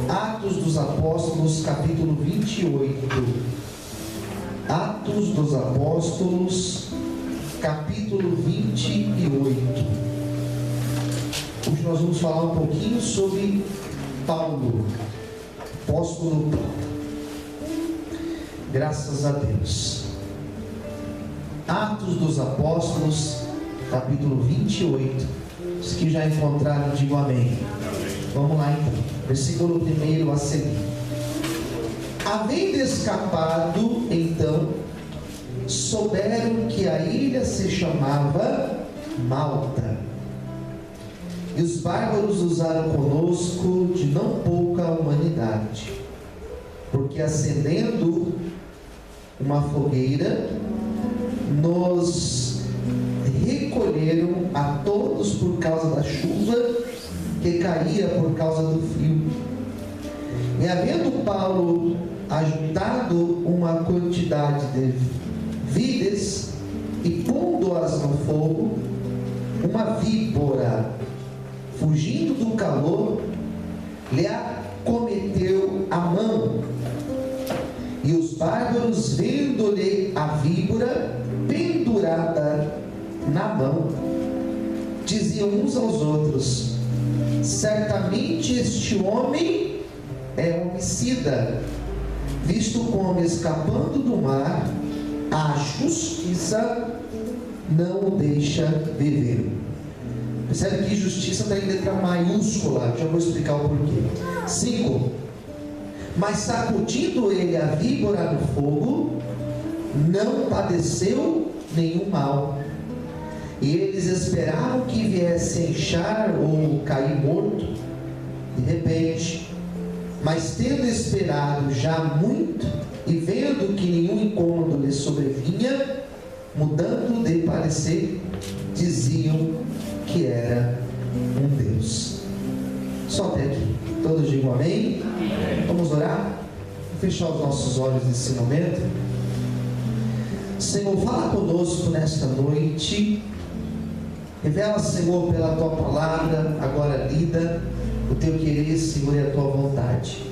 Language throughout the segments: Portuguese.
Atos dos Apóstolos, capítulo 28. Atos dos Apóstolos, capítulo 28. Hoje nós vamos falar um pouquinho sobre Paulo, apóstolo Paulo. Graças a Deus. Atos dos Apóstolos, capítulo 28. Os que já encontraram, digam amém. Vamos lá então. Versículo 1 a seguir. Havendo escapado, então, souberam que a ilha se chamava Malta. E os bárbaros usaram conosco de não pouca humanidade, porque acendendo uma fogueira, nos recolheram a todos por causa da chuva que caía por causa do frio. E havendo Paulo ajuntado uma quantidade de vides e pondo-as no fogo, uma víbora, fugindo do calor, lhe acometeu a mão. E os bárbaros, vendo-lhe a víbora pendurada na mão, diziam uns aos outros: certamente este homem é homicida, visto como, escapando do mar, a justiça não o deixa viver. Percebe que justiça está em letra maiúscula, já vou explicar o porquê. 5. Mas sacudindo ele a víbora no fogo, não padeceu nenhum mal. E eles esperavam que viesse a inchar ou cair morto de repente. Mas tendo esperado já muito, e vendo que nenhum incômodo lhe sobrevinha, mudando de parecer, diziam que era um Deus. Só até aqui. Todos digam amém? Vamos orar? Vou fechar os nossos olhos nesse momento. Senhor, fala conosco nesta noite. Revela, Senhor, pela Tua palavra, agora lida, o Teu querer, Senhor, e a Tua vontade.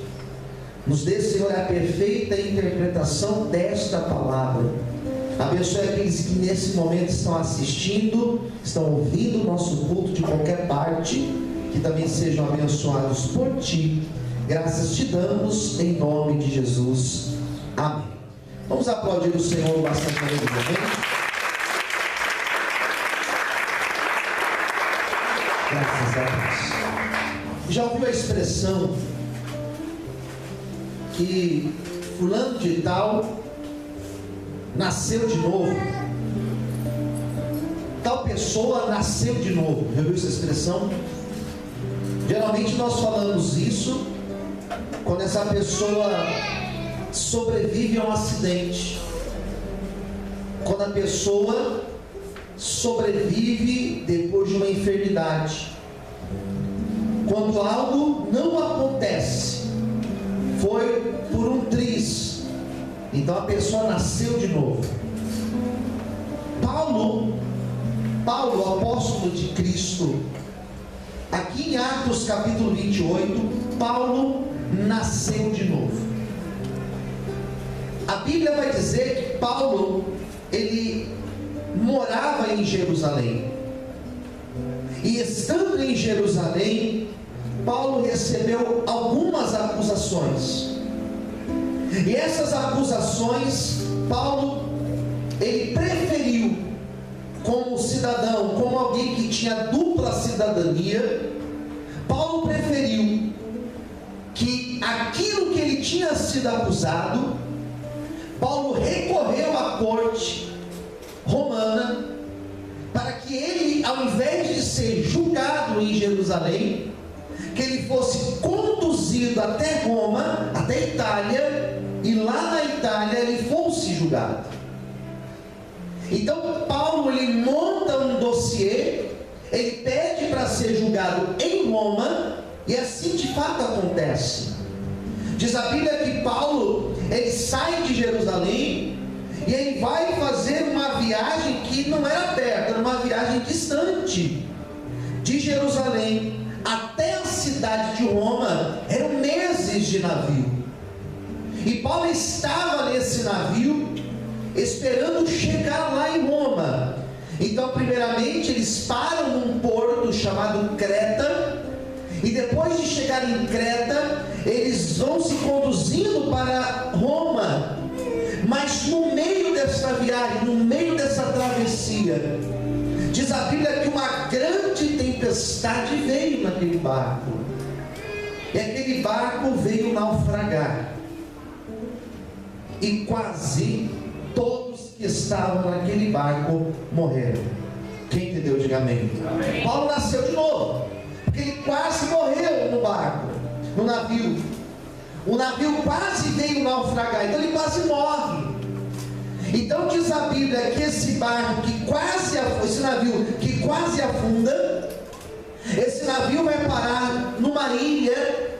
Nos dê, Senhor, a perfeita interpretação desta palavra. Abençoe aqueles que nesse momento estão assistindo, estão ouvindo o nosso culto de qualquer parte, que também sejam abençoados por Ti. Graças te damos, em nome de Jesus. Amém. Vamos aplaudir o Senhor bastante, amém? Graças a Deus. Já ouviu a expressão que fulano de tal nasceu de novo? Tal pessoa nasceu de novo. Já ouviu essa expressão? Geralmente nós falamos isso quando essa pessoa sobrevive a um acidente, quando a pessoa sobrevive depois de uma enfermidade, quando algo não acontece, foi por um triz, então a pessoa nasceu de novo. Paulo, apóstolo de Cristo, aqui em Atos capítulo 28, Paulo nasceu de novo. A Bíblia vai dizer que Paulo, ele morava em Jerusalém, e estando em Jerusalém, Paulo recebeu algumas acusações, e essas acusações, Paulo, ele preferiu, como cidadão, como alguém que tinha dupla cidadania, Paulo preferiu que aquilo que ele tinha sido acusado, Paulo recorreu à corte romana, para que ele, ao invés de ser julgado em Jerusalém, que ele fosse conduzido até Roma, até Itália, e lá na Itália ele fosse julgado. Então Paulo, ele monta um dossiê, ele pede para ser julgado em Roma, e assim de fato acontece. Diz a Bíblia que Paulo, ele sai de Jerusalém, e ele vai fazer uma viagem que não era perto, era uma viagem distante. De Jerusalém até a cidade de Roma, eram meses meses de navio. E Paulo estava nesse navio, esperando chegar lá em Roma. Então, primeiramente, eles param num porto chamado Creta, e depois de chegar em Creta, eles vão se conduzindo para Roma. Mas no meio dessa viagem, no meio dessa travessia, diz a Bíblia que uma grande tempestade veio naquele barco, e aquele barco veio naufragar, e quase todos que estavam naquele barco morreram. Quem entendeu, diga amém. Amém. Paulo nasceu de novo, porque ele quase morreu no barco, no navio. O navio quase veio naufragar, então ele quase morre. Então diz a Bíblia que esse barco que quase, esse navio que quase afunda, esse navio vai parar numa ilha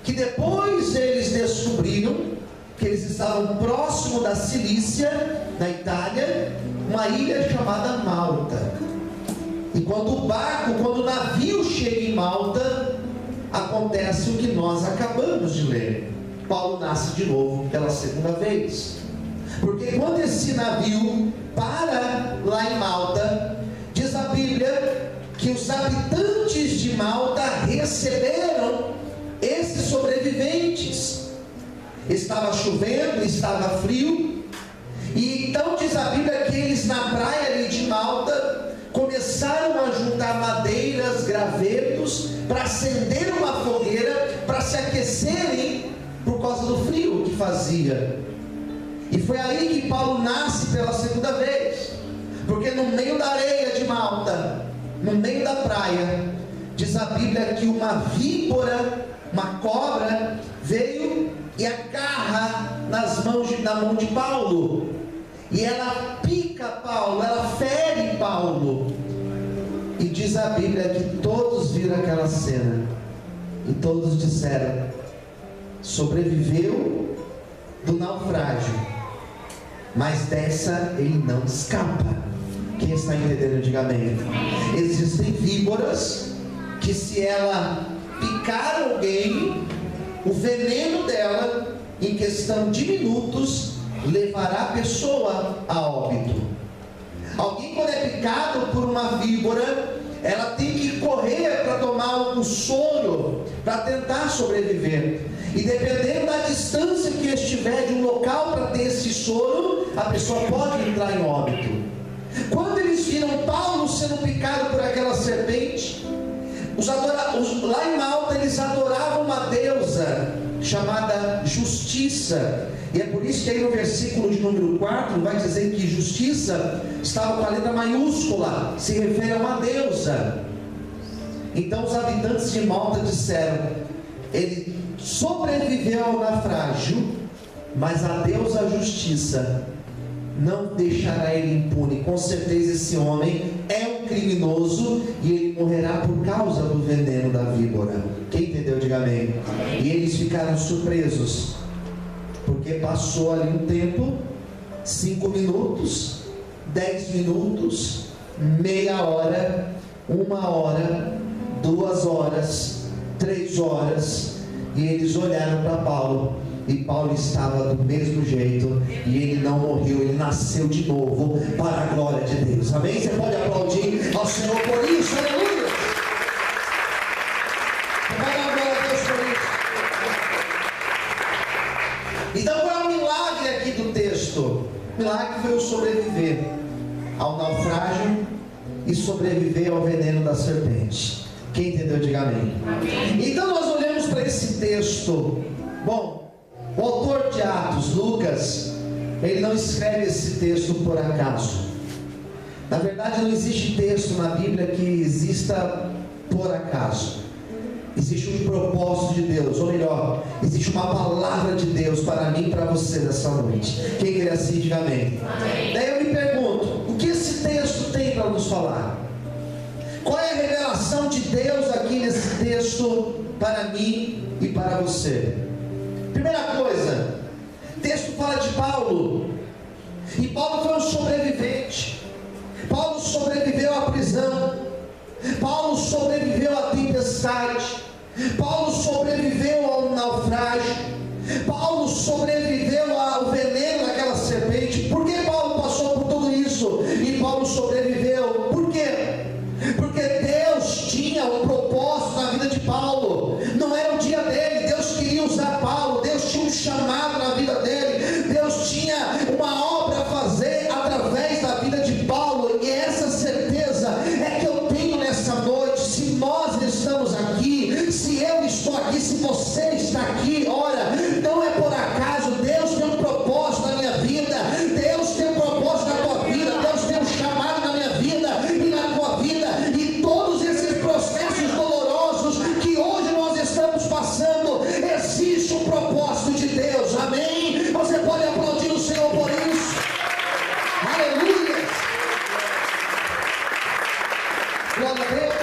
que depois eles descobriram que eles estavam próximo da Cilícia, na Itália, uma ilha chamada Malta. E quando o navio chega em Malta, acontece o que nós acabamos de ler. Paulo nasce de novo pela segunda vez. Porque quando esse navio para lá em Malta, diz a Bíblia que os habitantes de Malta receberam esses sobreviventes. Estava chovendo, estava frio, e então diz a Bíblia que eles na praia ali de Malta começaram a juntar madeiras, gravetos, para acender uma fogueira, para se aquecerem por causa do frio que fazia. E foi aí que Paulo nasce pela segunda vez, porque no meio da areia de Malta, no meio da praia, diz a Bíblia que uma víbora, uma cobra, veio e agarra na mão de Paulo, e ela pica Paulo, ela fere Paulo, e diz a Bíblia que todos viram aquela cena, e todos disseram: sobreviveu do naufrágio, mas dessa ele não escapa. Quem está entendendo, diga amém. Existem víboras que, se ela picar alguém, o veneno dela, em questão de minutos, levará a pessoa a óbito. Alguém, quando é picado por uma víbora, ela tem que correr para tomar um soro, para tentar sobreviver. E dependendo da distância que estiver de um local para ter esse soro, a pessoa pode entrar em óbito. Quando eles viram Paulo sendo picado por aquela serpente, lá em Malta eles adoravam uma deusa chamada Justiça, e é por isso que aí no versículo de número 4 vai dizer que Justiça estava com a letra maiúscula, se refere a uma deusa. Então os habitantes de Malta disseram: ele sobreviveu ao naufrágio, mas a deusa Justiça não deixará ele impune. Com certeza esse homem é um criminoso, e ele morrerá por causa do veneno da víbora. Quem entendeu, diga amém. E eles ficaram surpresos, porque passou ali um tempo, 5 minutos, 10 minutos, meia hora, 1 hora, 2 horas, 3 horas, e eles olharam para Paulo, e Paulo estava do mesmo jeito, e ele não morreu, ele nasceu de novo, para a glória de Deus. Amém? Você pode aplaudir ao Senhor por isso, aleluia! Para a glória de Deus por isso. Então, qual é o milagre aqui do texto? O milagre foi o sobreviver ao naufrágio e sobreviver ao veneno da serpente. Quem entendeu, diga amém. Amém. Então nós olhamos para esse texto. Bom, o autor de Atos, Lucas, ele não escreve esse texto por acaso. Na verdade, não existe texto na Bíblia que exista por acaso. Existe um propósito de Deus, ou melhor, existe uma palavra de Deus para mim e para você nessa noite. Quem crê assim, diga amém. Amém. Daí eu me pergunto, o que esse texto tem para nos falar? Qual é a revelação de Deus aqui nesse texto para mim e para você? Primeira coisa, o texto fala de Paulo, e Paulo foi um sobrevivente. Paulo sobreviveu à prisão, Paulo sobreviveu à tempestade, Paulo sobreviveu ao naufrágio. sobreviveu ao veneno daquela serpente. Por que Paulo passou por tudo isso e Paulo sobreviveu? Por quê? Porque Deus tinha um propósito na vida de Paulo. Não era o dia dele. Deus queria usar Paulo. Deus tinha um chamado na vida dele. Deus tinha uma obra a fazer através da vida de Paulo. E essa certeza é que eu tenho nessa noite. Se nós estamos aqui, se eu estou aqui, se você está aqui, ora, não é por acaso. Deus tem um propósito na minha vida. Deus tem um propósito na tua vida. Deus tem um chamado na minha vida e na tua vida. E todos esses processos dolorosos que hoje nós estamos passando, existe um propósito de Deus. Amém? Você pode aplaudir o Senhor por isso. Aleluia. Glória a Deus.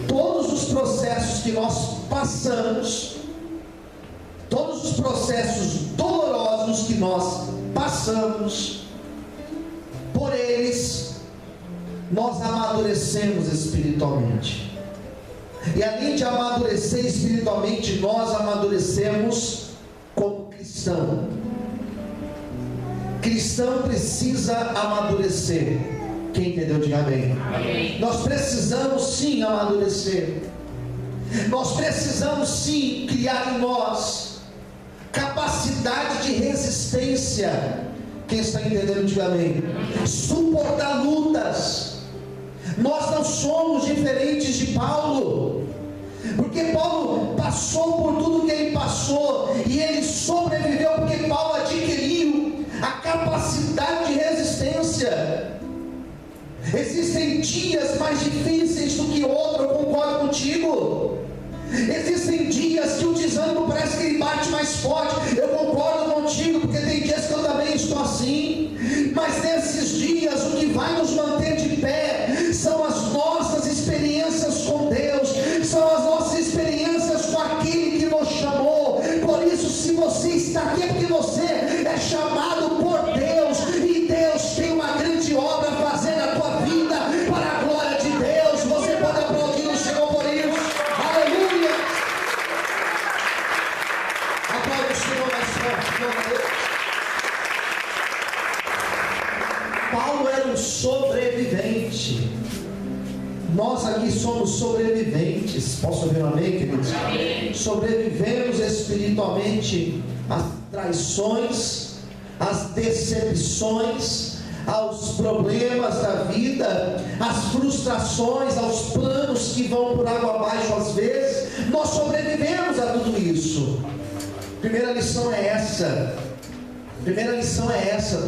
Todos os processos que nós passamos, todos os processos dolorosos que nós passamos, por eles nós amadurecemos espiritualmente. E além de amadurecer espiritualmente, nós amadurecemos como cristão. Cristão precisa amadurecer. Quem entendeu, diga amém. Amém. Nós precisamos sim amadurecer. Nós precisamos sim criar em nós capacidade de resistência. Quem está entendendo, diga amém. Suportar lutas. Nós não somos diferentes de Paulo, porque Paulo passou por tudo que ele passou e ele sobreviveu, porque Paulo adquiriu a capacidade de resistência. Existem dias mais difíceis do que outros, eu concordo contigo. Existem dias que o desânimo parece que ele bate mais forte, eu concordo contigo, porque tem dias que eu também estou assim. Mas nesses dias o que vai nos manter de pé são as nossas experiências com Deus, são as nossas experiências com aquele que nos chamou. Por isso, se você está aqui é porque você é chamado por Deus, e Deus tem uma grande obra a fazer na tua vida para a glória de Deus. Você pode aplaudir o Senhor por isso. Aleluia. Aplaude o Senhor mais forte, glória a Deus. Paulo era um sobrevivente. Nós aqui somos sobreviventes. Posso ouvir um amém, queridos? Amém. Sobrevivemos espiritualmente às traições, às decepções, aos problemas da vida, às frustrações, aos planos que vão por água abaixo às vezes. Nós sobrevivemos a tudo isso. Primeira lição é essa.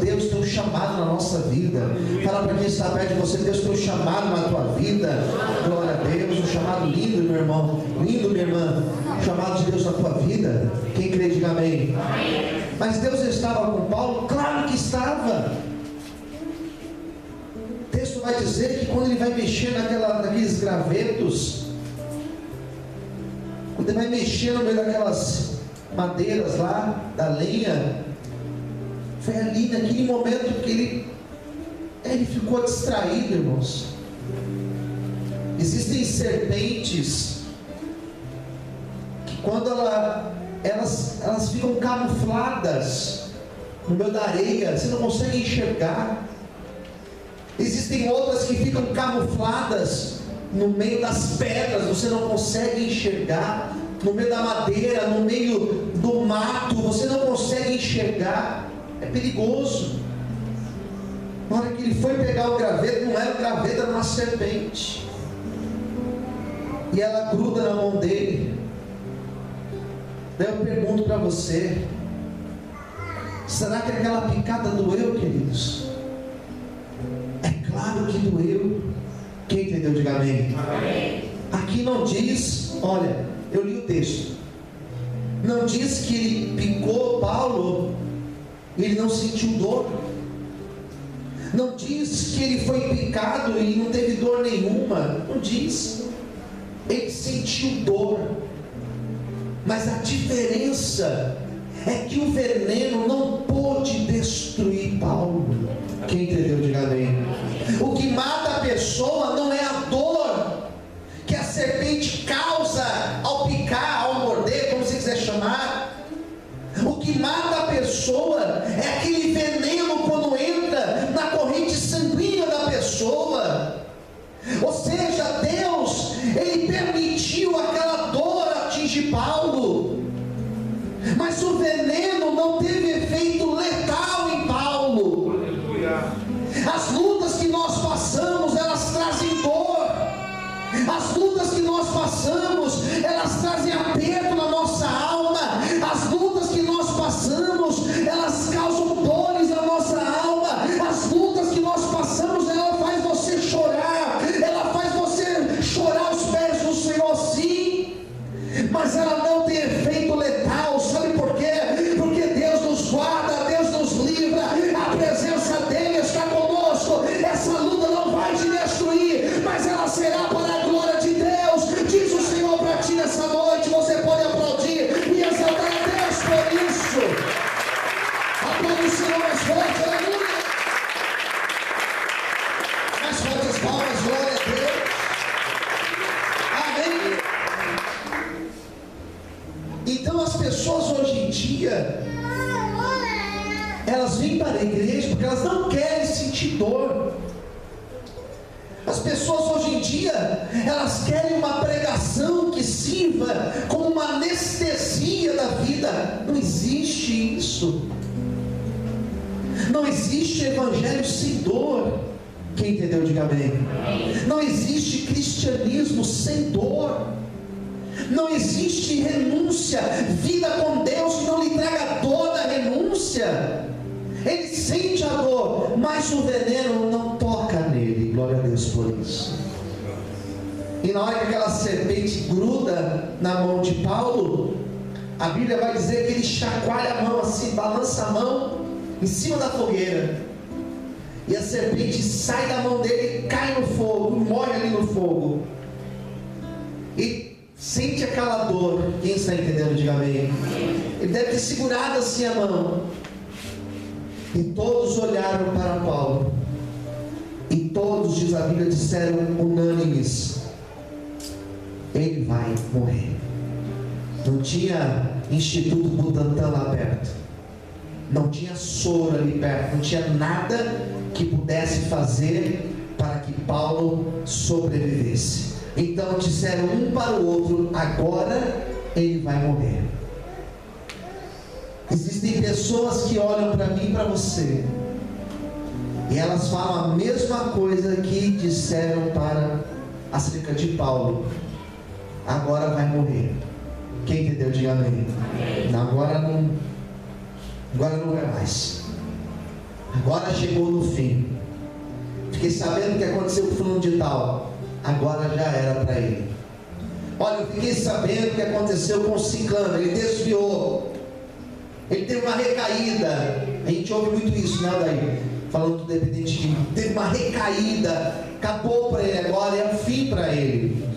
Deus tem um chamado na nossa vida. Fala para quem está perto de você: Deus tem um chamado na tua vida. Glória a Deus. Um chamado lindo, meu irmão, lindo, minha irmã. Um chamado de Deus na tua vida. Quem crê, diga amém. Mas Deus estava com Paulo? Claro que estava. O texto vai dizer que quando ele vai mexer naqueles gravetos, quando ele vai mexer no meio daquelas madeiras lá, da lenha, foi ali naquele momento que ele ficou distraído, irmãos. Existem serpentes que quando elas ficam camufladas no meio da areia, você não consegue enxergar. Existem outras que ficam camufladas no meio das pedras, você não consegue enxergar. No meio da madeira, no meio do mato, você não consegue enxergar. É perigoso. Na hora que ele foi pegar o graveto, não era o graveto, era uma serpente. E ela gruda na mão dele. Daí eu pergunto para você: será que aquela picada doeu, queridos? É claro que doeu. Quem entendeu, diga amém. Amém. Aqui não diz, olha, eu li o texto, não diz que ele picou Paulo e ele não sentiu dor. Não diz que ele foi picado e não teve dor nenhuma. Não diz. Ele sentiu dor. Mas a diferença é que o veneno não pôde destruir Paulo. Quem entendeu, diga amém. O que mata a pessoa não é a dor que a serpente causa ao picar, ao morder, como você quiser chamar. O que que mata a pessoa é aquele veneno quando entra na corrente sanguínea da pessoa. Ou seja, Deus, Ele permitiu aquela dor atingir Paulo, mas o veneno não teve efeito letal em Paulo. Aleluia. As lutas que nós passamos, elas trazem dor. As lutas que nós passamos, elas trazem aperto na nossa alma. As lutas que nós passamos, elas causam dores na nossa alma. As lutas que nós passamos, ela faz você chorar. Ela faz você chorar aos pés do Senhor, sim. Mas ela não tem efeito letal. Sabe por quê? Porque Deus nos guarda, Deus nos livra. A presença dEle está conosco. Essa luta não vai te destruir, mas ela será para a glória de Deus. Diz o Senhor para ti nessa noite. Você pode aplaudir e exaltar a Deus por isso. Aplaude o Senhor mais forte, aleluia. Mais fortes palmas, glória a Deus. Amém. Então as pessoas hoje em dia, elas vêm para a igreja porque elas não querem sentir dor. As pessoas hoje em dia, elas querem uma pregação que sirva como uma anestesia da vida. Não existe isso. Não existe evangelho sem dor. Quem entendeu, diga amém. Não existe cristianismo sem dor. Não existe renúncia, vida com Deus que não lhe traga a dor da renúncia. Ele sente a dor, mas o veneno não toca nele. Glória a Deus por isso. E na hora que aquela serpente gruda na mão de Paulo, a Bíblia vai dizer que ele chacoalha a mão assim, balança a mão em cima da fogueira, e a serpente sai da mão dele, cai no fogo, morre ali no fogo, e sente aquela dor. Quem está entendendo, diga amém. Ele deve ter segurado assim a mão, e todos olharam para Paulo, e todos, diz a Bíblia, disseram unânimes: ele vai morrer. Não tinha Instituto Butantan lá perto, não tinha soro ali perto, não tinha nada que pudesse fazer para que Paulo sobrevivesse. Então disseram um para o outro: agora ele vai morrer. Existem pessoas que olham para mim e para você, e elas falam a mesma coisa que disseram acerca de Paulo: agora vai morrer. Quem entendeu, diga amém. Agora não é mais. Agora chegou no fim. Fiquei sabendo o que aconteceu com o fulano de tal. Agora já era para ele. Olha, eu fiquei sabendo o que aconteceu com o ciclano. Ele desviou. Ele teve uma recaída. A gente ouve muito isso, né, daí? Falando do dependente de mim. Teve uma recaída. Acabou para ele agora, é o fim para ele.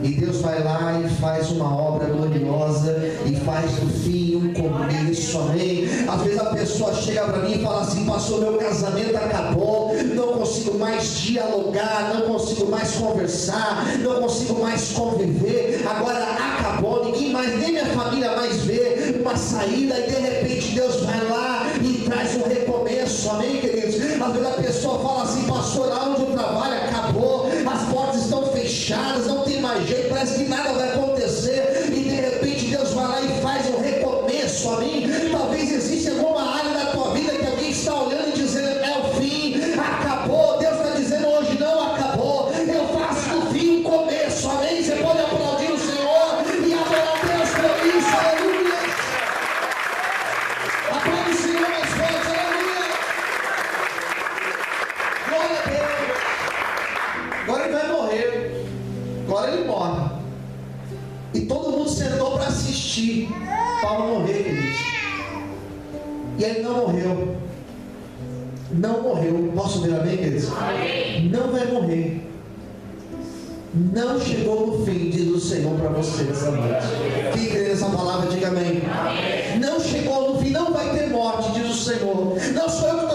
E Deus vai lá e faz uma obra gloriosa, e faz do fim um começo, amém? Às vezes a pessoa chega para mim e fala assim: pastor, meu casamento acabou, não consigo mais dialogar, não consigo mais conversar, não consigo mais conviver, agora acabou, ninguém mais, nem minha família mais vê uma saída, e de repente Deus vai lá e traz um recomeço, amém, queridos? Às vezes a pessoa fala assim: pastor, lá onde eu trabalho acabou, as portas estão fechadas, não tem mais jeito, parece que nada vai acontecer, e de repente Deus vai lá e faz um recomeço, amém? Talvez exista alguma área da tua vida que alguém está olhando e dizendo: é o fim, acabou. Deus está dizendo hoje: não acabou, eu faço do fim um começo, amém? Você pode aplaudir o Senhor e adorar a Deus por isso, aleluia. Aplaude o Senhor mais forte, aleluia. Glória a Deus. Agora ele vai morrer. Agora ele morre. E todo mundo sentou para assistir Paulo morrer, queridos. E ele não morreu. Não morreu. Posso ver amém, queridos? Amém. Não vai morrer. Não chegou no fim, diz o Senhor para você essa noite. Quem crê nessa palavra, diga amém. Amém. Não chegou no fim, não vai ter morte, diz o Senhor. Não sou eu que